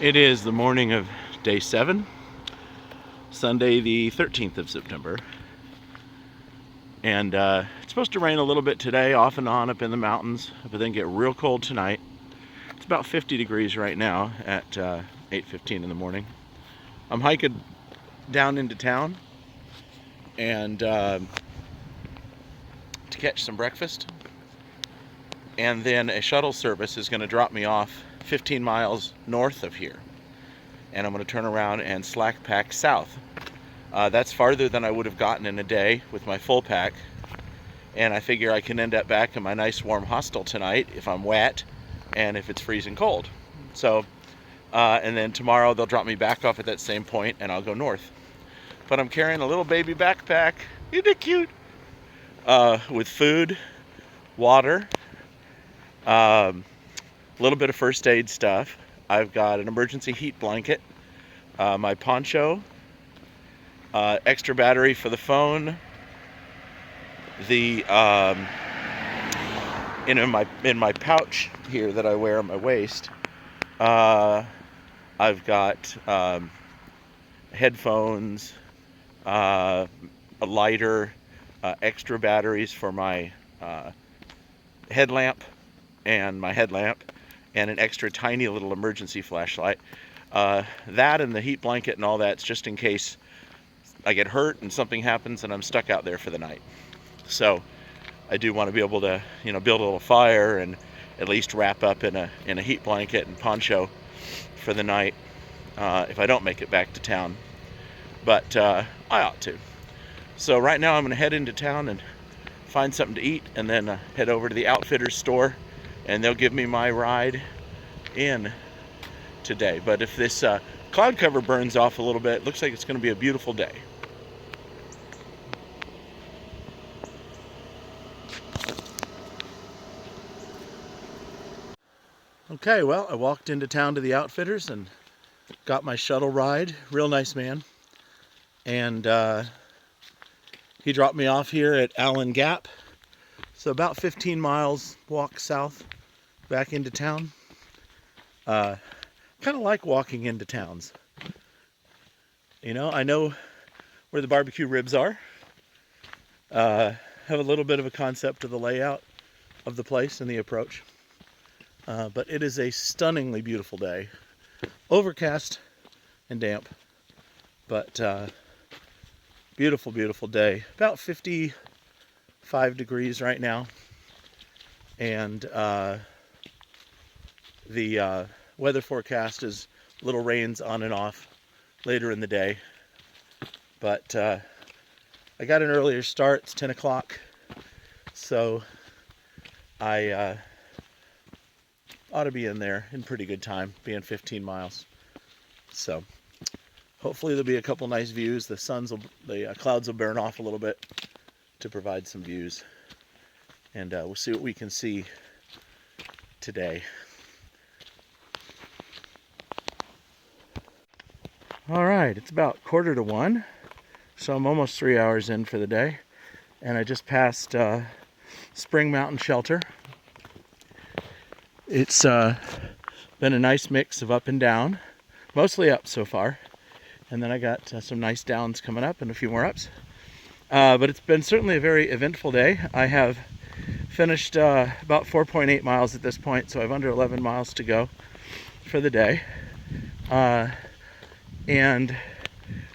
It is the morning of day 7, Sunday the 13th of September. And it's supposed to rain a little bit today, off and on up in the mountains, but then get real cold tonight. It's about 50 degrees right now at 8:15 in the morning. I'm hiking down into town and to catch some breakfast. And then a shuttle service is going to drop me off 15 miles north of here. And I'm going to turn around and slack pack south. That's farther than I would have gotten in a day with my full pack. And I figure I can end up back in my nice warm hostel tonight if I'm wet and if it's freezing cold. So, and then tomorrow they'll drop me back off at that same point and I'll go north. But I'm carrying a little baby backpack, isn't it cute? With food, water, a little bit of first aid stuff. I've got an emergency heat blanket, my poncho, extra battery for the phone, the in my pouch here that I wear on my waist. I've got headphones, a lighter, extra batteries for my headlamp and an extra tiny little emergency flashlight. That and the heat blanket and all that's just in case I get hurt and something happens and I'm stuck out there for the night. So I do want to be able to, build a little fire and at least wrap up in a heat blanket and poncho for the night if I don't make it back to town. But I ought to. So right now I'm going to head into town and find something to eat and then head over to the Outfitters store and they'll give me my ride in today. But if this cloud cover burns off a little bit, it looks like it's going to be a beautiful day. Okay, well, I walked into town to the Outfitters and got my shuttle ride. Real nice man. And he dropped me off here at Allen Gap. So about 15 miles walk south back into town. Kind of like walking into towns. I know where the barbecue ribs are. Have a little bit of a concept of the layout of the place and the approach. But it is a stunningly beautiful day. Overcast and damp. But beautiful, beautiful day. About 55 degrees right now. And the weather forecast is little rains on and off later in the day. But I got an earlier start. It's 10 o'clock. So I ought to be in there in pretty good time, being 15 miles. So hopefully there'll be a couple nice views. The clouds will burn off a little bit to provide some views. And we'll see what we can see today. All right, it's about 1:45, so I'm almost 3 hours in for the day. And I just passed Spring Mountain Shelter. It's been a nice mix of up and down, mostly up so far. And then I got some nice downs coming up and a few more ups. But it's been certainly a very eventful day. I have finished about 4.8 miles at this point, so I have under 11 miles to go for the day. And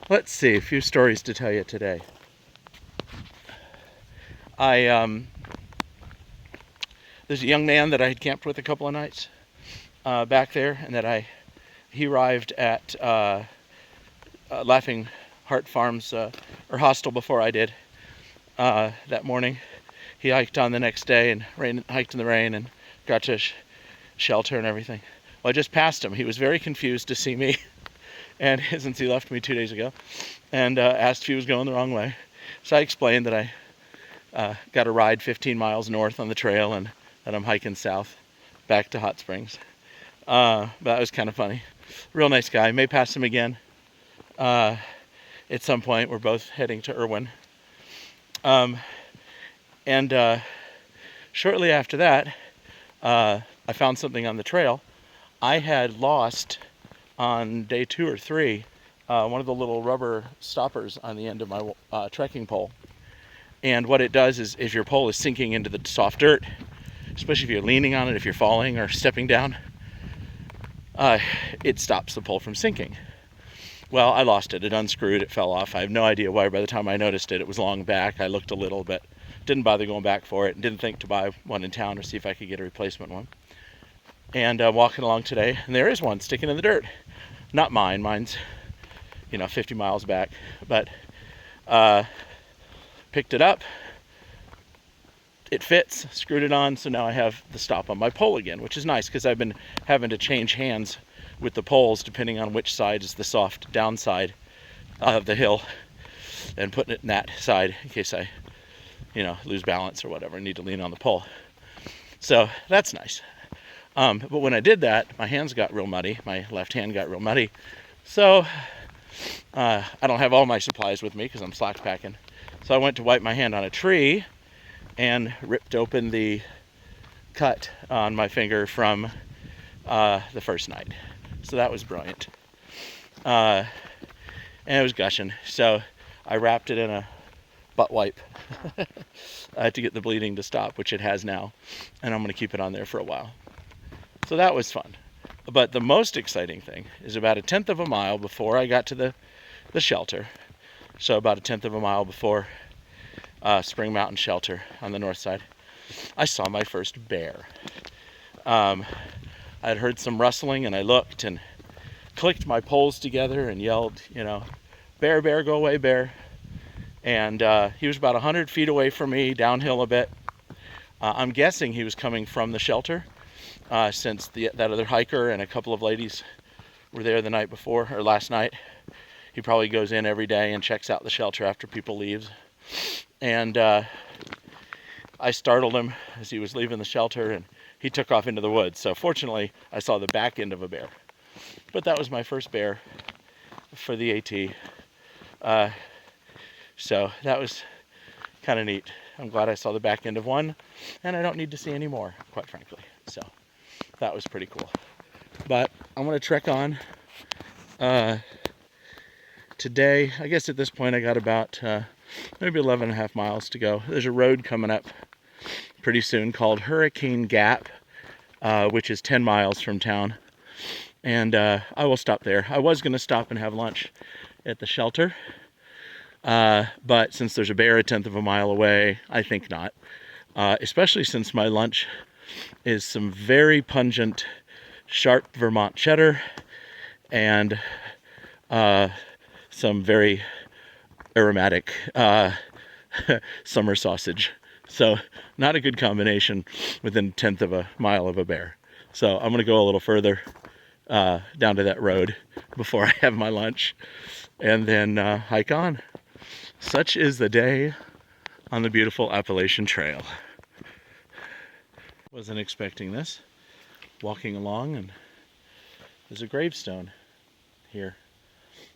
let's see, a few stories to tell you today. There's a young man that I had camped with a couple of nights back there, and he arrived at Laughing Heart Farms or hostel before I did that morning. He hiked on the next day and hiked in the rain and got to shelter and everything. Well, I just passed him. He was very confused to see me, and since he left me 2 days ago, and asked if he was going the wrong way. So I explained that I got a ride 15 miles north on the trail and that I'm hiking south back to Hot Springs. But that was kind of funny. Real nice guy. May pass him again at some point. We're both heading to Irwin. And shortly after that, I found something on the trail. I had lost on day 2 or 3, one of the little rubber stoppers on the end of my trekking pole. And what it does is, if your pole is sinking into the soft dirt, especially if you're leaning on it, if you're falling or stepping down, it stops the pole from sinking. Well, I lost it. It unscrewed. It fell off. I have no idea why. By the time I noticed it, it was long back. I looked a little, but didn't bother going back for it, and didn't think to buy one in town or see if I could get a replacement one. And walking along today, and there is one sticking in the dirt. Not mine. Mine's, 50 miles back. But picked it up. It fits. Screwed it on. So now I have the stop on my pole again, which is nice because I've been having to change hands with the poles depending on which side is the soft downside of the hill, and putting it in that side in case I, lose balance or whatever, need to lean on the pole. So that's nice. But when I did that, my hands got real muddy. My left hand got real muddy. So I don't have all my supplies with me because I'm slack packing. So I went to wipe my hand on a tree and ripped open the cut on my finger from the first night. So that was brilliant. And it was gushing. So I wrapped it in a butt wipe to get the bleeding to stop, which it has now. And I'm going to keep it on there for a while. So that was fun. But the most exciting thing is about 1/10 of a mile before I got to the shelter. So about 1/10 of a mile before Spring Mountain Shelter on the north side, I saw my first bear. I had heard some rustling, and I looked and clicked my poles together and yelled, bear, bear, go away, bear. And he was about 100 feet away from me, downhill a bit. I'm guessing he was coming from the shelter, since that other hiker and a couple of ladies were there the night before, or last night. He probably goes in every day and checks out the shelter after people leave. And I startled him as he was leaving the shelter, and he took off into the woods. So fortunately, I saw the back end of a bear. But that was my first bear for the AT. So that was kind of neat. I'm glad I saw the back end of one, and I don't need to see any more, quite frankly. So that was pretty cool. But I'm going to trek on. Today, I guess at this point I got about maybe 11.5 miles to go. There's a road coming up pretty soon called Hurricane Gap, which is 10 miles from town. And I will stop there. I was going to stop and have lunch at the shelter. But since there's a bear 1/10 of a mile away, I think not. Especially since my lunch is some very pungent, sharp Vermont cheddar and some very aromatic summer sausage. So not a good combination within 1/10 of a mile of a bear. So I'm going to go a little further down to that road before I have my lunch, and then hike on. Such is the day on the beautiful Appalachian Trail. Wasn't expecting this. Walking along, and there's a gravestone here.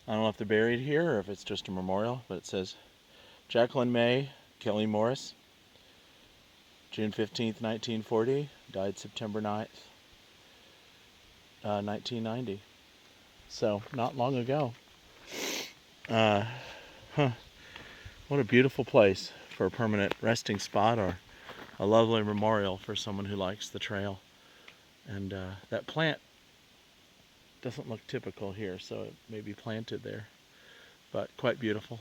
I don't know if they're buried here or if it's just a memorial, but it says Jacqueline May Kelly Morris, June 15th, 1940, died September 9th, 1990. So, not long ago. What a beautiful place for a permanent resting spot, or a lovely memorial for someone who likes the trail. And that plant doesn't look typical here, so it may be planted there, but quite beautiful.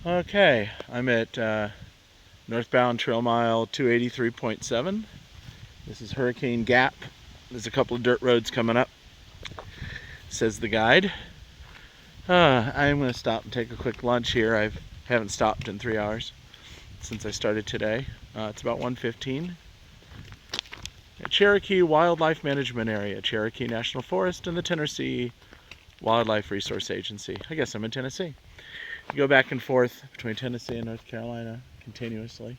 Okay, I'm at northbound trail mile 283.7. This is Hurricane Gap. There's a couple of dirt roads coming up, says the guide. I'm going to stop and take a quick lunch here. I haven't stopped in 3 hours since I started today. It's about 1:15. Cherokee Wildlife Management Area, Cherokee National Forest, and the Tennessee Wildlife Resource Agency. I guess I'm in Tennessee. You go back and forth between Tennessee and North Carolina continuously.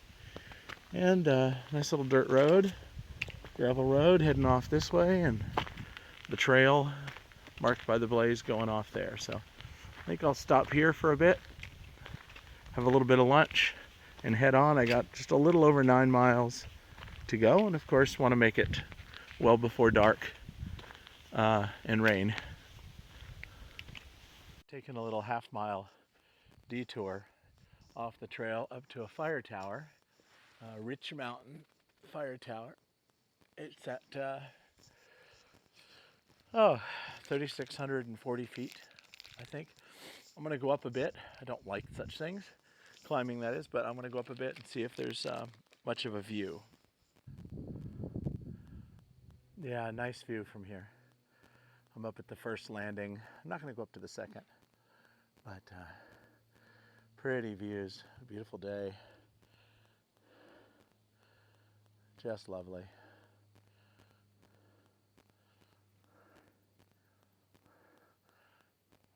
And nice little dirt road, gravel road heading off this way, and the trail marked by the blaze going off there. So I think I'll stop here for a bit, have a little bit of lunch, and head on. I got just a little over 9 miles to go, and of course want to make it well before dark and rain. Taking a little half-mile detour off the trail up to a fire tower, Rich Mountain Fire Tower. It's at 3,640 feet, I think. I'm going to go up a bit. I don't like such things, climbing that is, but I'm going to go up a bit and see if there's much of a view. Yeah, nice view from here. I'm up at the first landing. I'm not going to go up to the second, but pretty views, a beautiful day. Just lovely.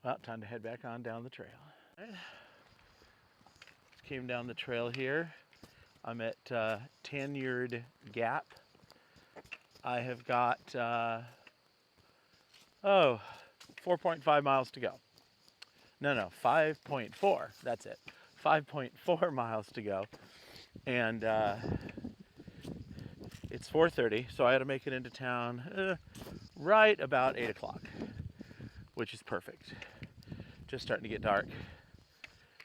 Well, time to head back on down the trail. Came down the trail here. I'm at Tanyard Gap. I have got 4.5 miles to go. No, 5.4. That's it. 5.4 miles to go. And it's 4:30, so I had to make it into town right about 8 o'clock, which is perfect. Just starting to get dark.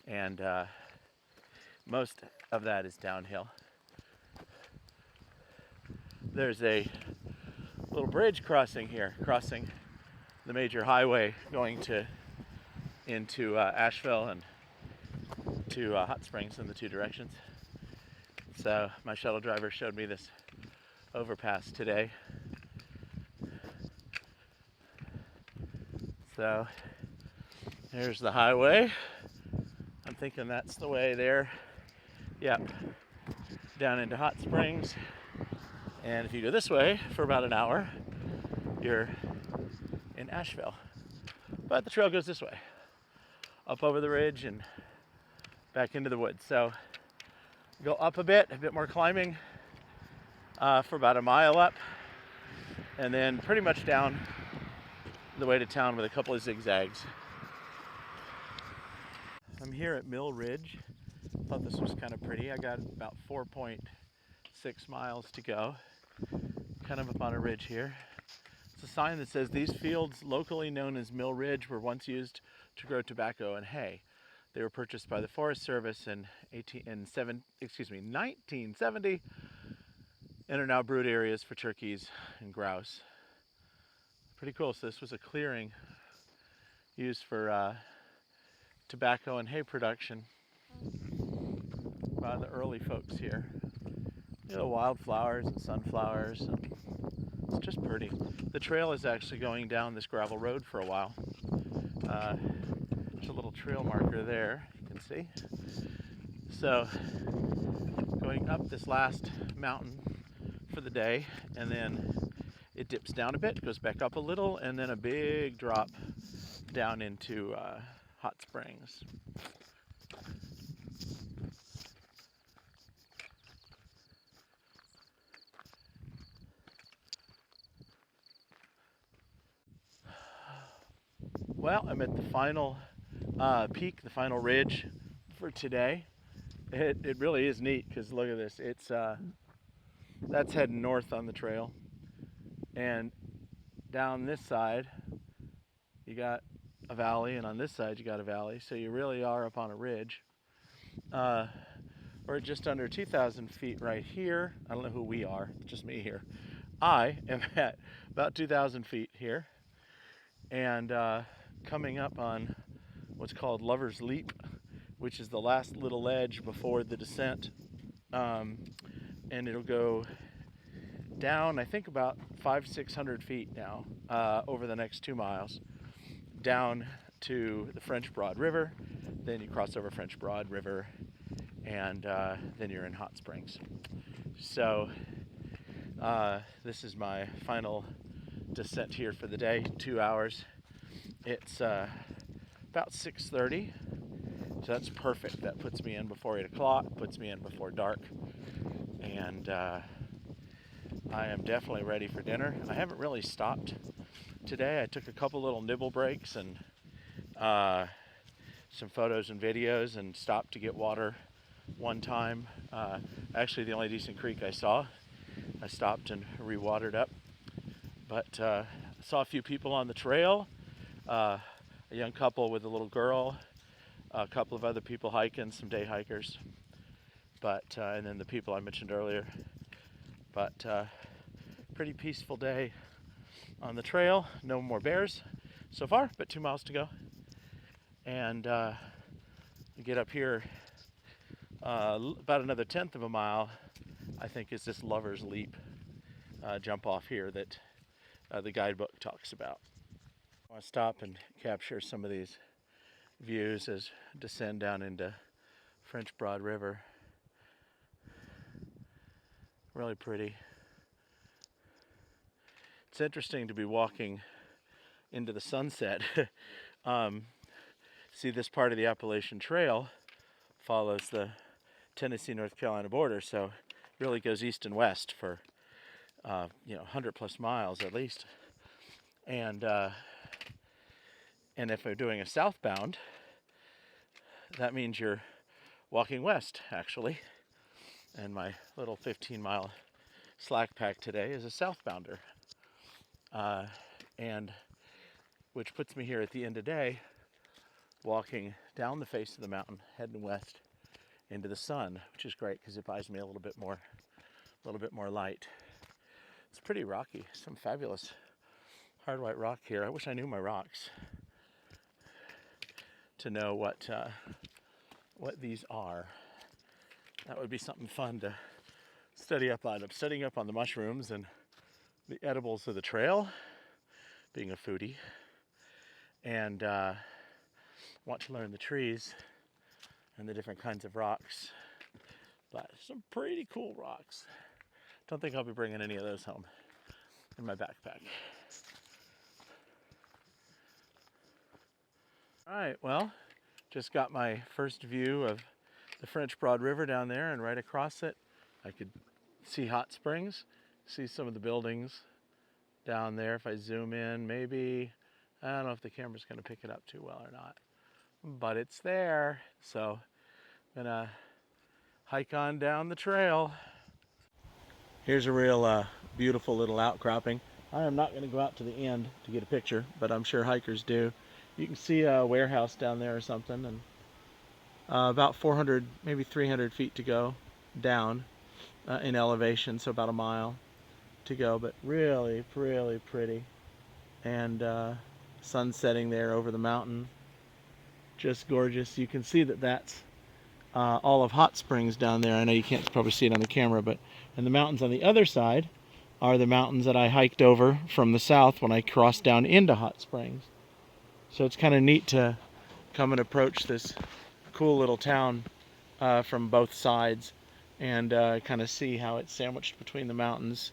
And most of that is downhill. There's a little bridge crossing here, crossing the major highway going into Asheville and to Hot Springs in the two directions. So my shuttle driver showed me this overpass today. So there's the highway. I'm thinking that's the way there. Yep, down into Hot Springs. And if you go this way for about an hour, you're in Asheville. But the trail goes this way, up over the ridge and back into the woods. So go up a bit more climbing for about a mile up, and then pretty much down the way to town with a couple of zigzags. I'm here at Mill Ridge. Thought this was kind of pretty. I got about 4.6 miles to go, kind of up on a ridge here. It's a sign that says these fields, locally known as Mill Ridge, were once used to grow tobacco and hay. They were purchased by the Forest Service in 1970 and are now brood areas for turkeys and grouse. Pretty cool. So this was a clearing used for tobacco and hay production by the early folks here. You know, wildflowers and sunflowers. And it's just pretty. The trail is actually going down this gravel road for a while. There's a little trail marker there, you can see. So going up this last mountain for the day, and then it dips down a bit, goes back up a little, and then a big drop down into Hot Springs. Well, I'm at the final peak, the final ridge for today. It really is neat because look at this. It's that's heading north on the trail, and down this side you got a valley, and on this side you got a valley. So you really are up on a ridge. We're just under 2,000 feet right here. I don't know who we are. It's just me here. I am at about 2,000 feet here, and coming up on what's called Lover's Leap, which is the last little ledge before the descent, and it'll go down, I think, about 500-600 feet now over the next 2 miles, down to the French Broad River. Then you cross over French Broad River, and then you're in Hot Springs. So this is my final descent here for the day, 2 hours. It's about 6:30, so that's perfect. That puts me in before 8 o'clock, puts me in before dark, and I am definitely ready for dinner. I haven't really stopped today. I took a couple little nibble breaks and some photos and videos, and stopped to get water one time. Actually, the only decent creek I saw. I stopped and re-watered up, but Saw a few people on the trail, a young couple with a little girl, a couple of other people hiking, some day hikers, and then the people I mentioned earlier. But pretty peaceful day on the trail. No more bears so far, but 2 miles to go. And get up here about another 1/10 of a mile, I think, is this Lover's Leap jump off here that the guidebook talks about. I want to stop and capture some of these views as I descend down into French Broad River. Really pretty. It's interesting to be walking into the sunset. See, this part of the Appalachian Trail follows the Tennessee-North Carolina border, so it really goes east and west for 100 plus miles at least. And if we're doing a southbound, that means you're walking west, actually. And my little 15-mile slack pack today is a southbounder, and which puts me here at the end of the day, walking down the face of the mountain, heading west into the sun, which is great because it buys me a little bit more light. It's pretty rocky. Some fabulous hard white rock here. I wish I knew my rocks to know what these are. That would be something fun to study up on. I'm studying up on the mushrooms and the edibles of the trail, being a foodie, and want to learn the trees and the different kinds of rocks. But some pretty cool rocks. Don't think I'll be bringing any of those home in my backpack. All right, well, just got my first view of the French Broad River down there, and right across it I could see hot springs, see some of the buildings down there. If I zoom in, maybe, I don't know if the camera's going to pick it up too well or not, but it's there. So I'm gonna hike on down the trail. Here's a real beautiful little outcropping. I am not going to go out to the end to get a picture, but I'm sure hikers do. You can see a warehouse down there or something, and about 400, maybe 300 feet to go down in elevation, so about a mile to go, but really, really pretty. And sun setting there over the mountain, just gorgeous. You can see that that's all of Hot Springs down there. I know you can't probably see it on the camera, but and the mountains on the other side are the mountains that I hiked over from the south when I crossed down into Hot Springs. So it's kind of neat to come and approach this cool little town from both sides and kind of see how it's sandwiched between the mountains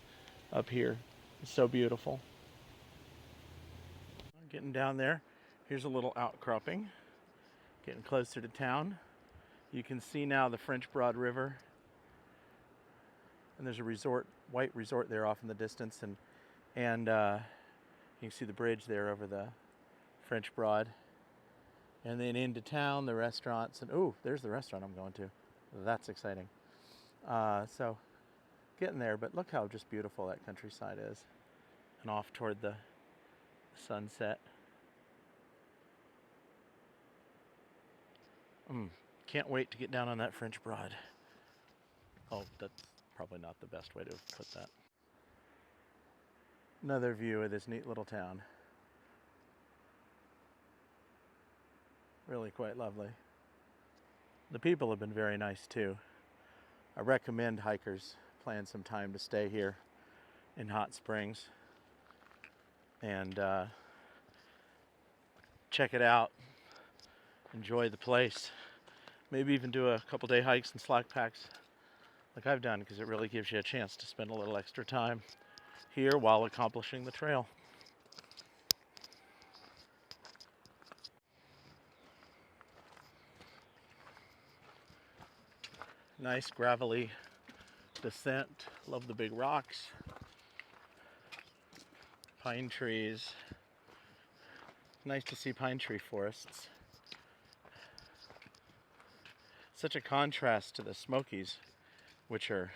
up here. It's so beautiful. Getting down there, here's a little outcropping. Getting closer to town. You can see now the French Broad River, and there's a resort, white resort there off in the distance, and you can see the bridge there over the French Broad. And then into town, the restaurants, and oh, there's the restaurant I'm going to. That's exciting. So getting there, but look how just beautiful that countryside is, and off toward the sunset. Can't wait to get down on that French Broad. Oh, that's probably not the best way to put that. Another view of this neat little town. Really quite lovely. The people have been very nice too. I recommend hikers plan some time to stay here in Hot Springs and check it out. Enjoy the place. Maybe even do a couple day hikes and slack packs like I've done, because it really gives you a chance to spend a little extra time here while accomplishing the trail. Nice gravelly descent. Love the big rocks. Pine trees. Nice to see pine tree forests. Such a contrast to the Smokies, which are,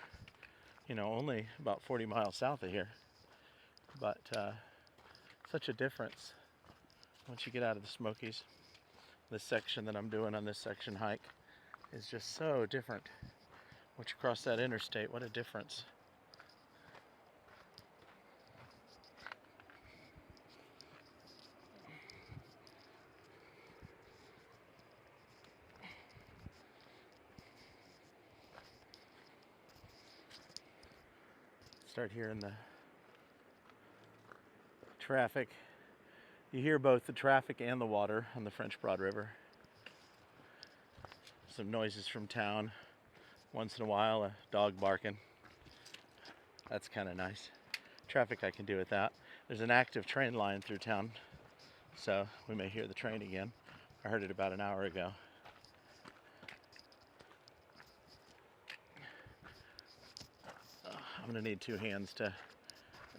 only about 40 miles south of here. But Such a difference once you get out of the Smokies. This section that I'm doing on this section hike is just so different. Once you cross that interstate, what a difference. Start hearing the traffic. You hear both the traffic and the water on the French Broad River. Some noises from town. Once in a while, a dog barking. That's kind of nice. Traffic I can do with that. There's an active train line through town, so we may hear the train again. I heard it about an hour ago. I'm gonna need two hands to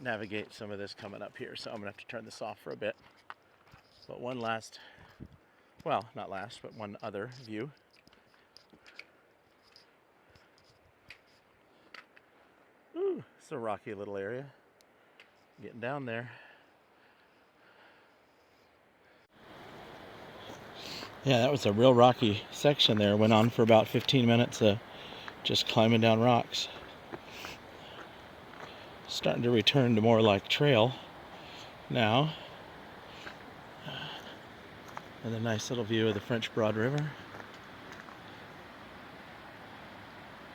navigate some of this coming up here, so I'm gonna have to turn this off for a bit. But one last, well, not last, but one other view. Ooh, it's a rocky little area. Getting down there. Yeah, that was a real rocky section there. Went on for about 15 minutes just climbing down rocks. Starting to return to more like trail now. And a nice little view of the French Broad River.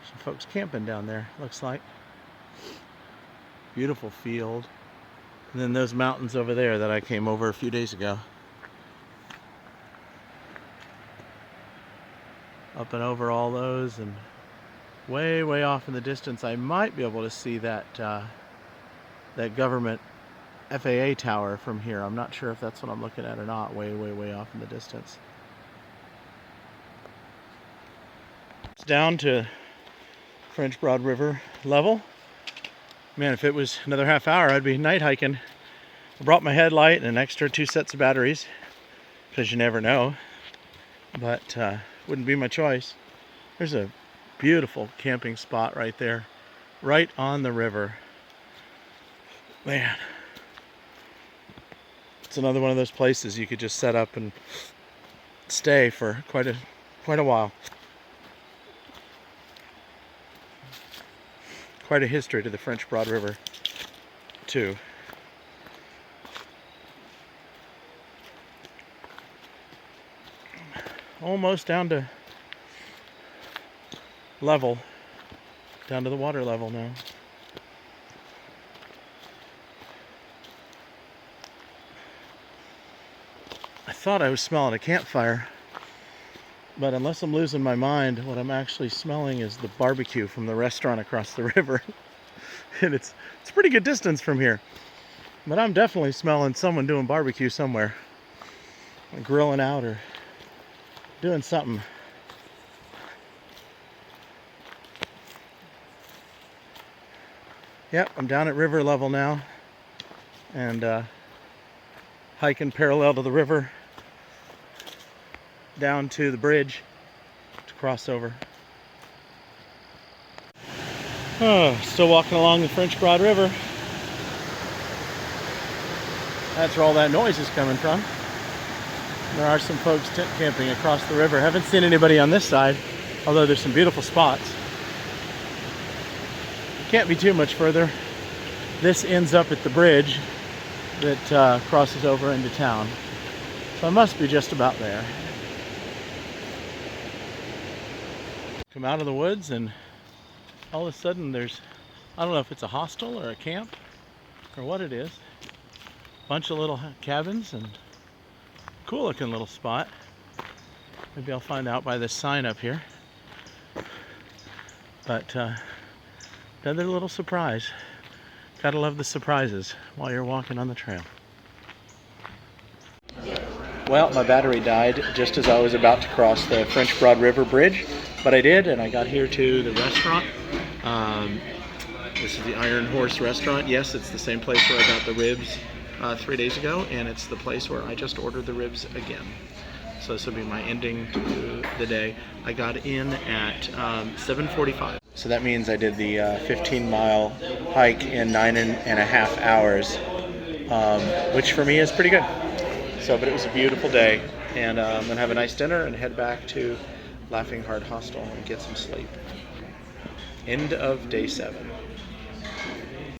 Some folks camping down there, looks like. Beautiful field. And then those mountains over there that I came over a few days ago. Up and over all those, and way, way off in the distance, I might be able to see that that government FAA tower from here. I'm not sure if that's what I'm looking at or not. Way, way, way off in the distance. It's down to French Broad River level. Man, if it was another half hour, I'd be night hiking. I brought my headlight and an extra 2 sets of batteries, because you never know. But wouldn't be my choice. There's a beautiful camping spot right there, right on the river. Man, it's another one of those places you could just set up and stay for quite a while. Quite a history to the French Broad River, too. Almost down to level, down to the water level now. I thought I was smelling a campfire, but unless I'm losing my mind, what I'm actually smelling is the barbecue from the restaurant across the river. And it's a pretty good distance from here, but I'm definitely smelling someone doing barbecue somewhere, grilling out or doing something. Yep, I'm down at river level now, and hiking parallel to the river down to the bridge to cross over. Oh, still walking along the French Broad River. That's where all that noise is coming from. There are some folks tent camping across the river. Haven't seen anybody on this side, although there's some beautiful spots. Can't be too much further. This ends up at the bridge that crosses over into town. So I must be just about there. Come out of the woods and all of a sudden there's, I don't know if it's a hostel or a camp or what it is. Bunch of little cabins and cool looking little spot. Maybe I'll find out by this sign up here. But another little surprise. Gotta love the surprises while you're walking on the trail. Well, my battery died just as I was about to cross the French Broad River Bridge, but I did, and I got here to the restaurant. This is the Iron Horse restaurant. Yes, it's the same place where I got the ribs 3 days ago, and it's the place where I just ordered the ribs again. So this will be my ending to the day. I got in at 7:45. So that means I did the 15-mile hike in 9.5 hours. which for me is pretty good. So, but it was a beautiful day, and I'm going to have a nice dinner and head back to Laughing Heart Hostel and get some sleep. End of day 7.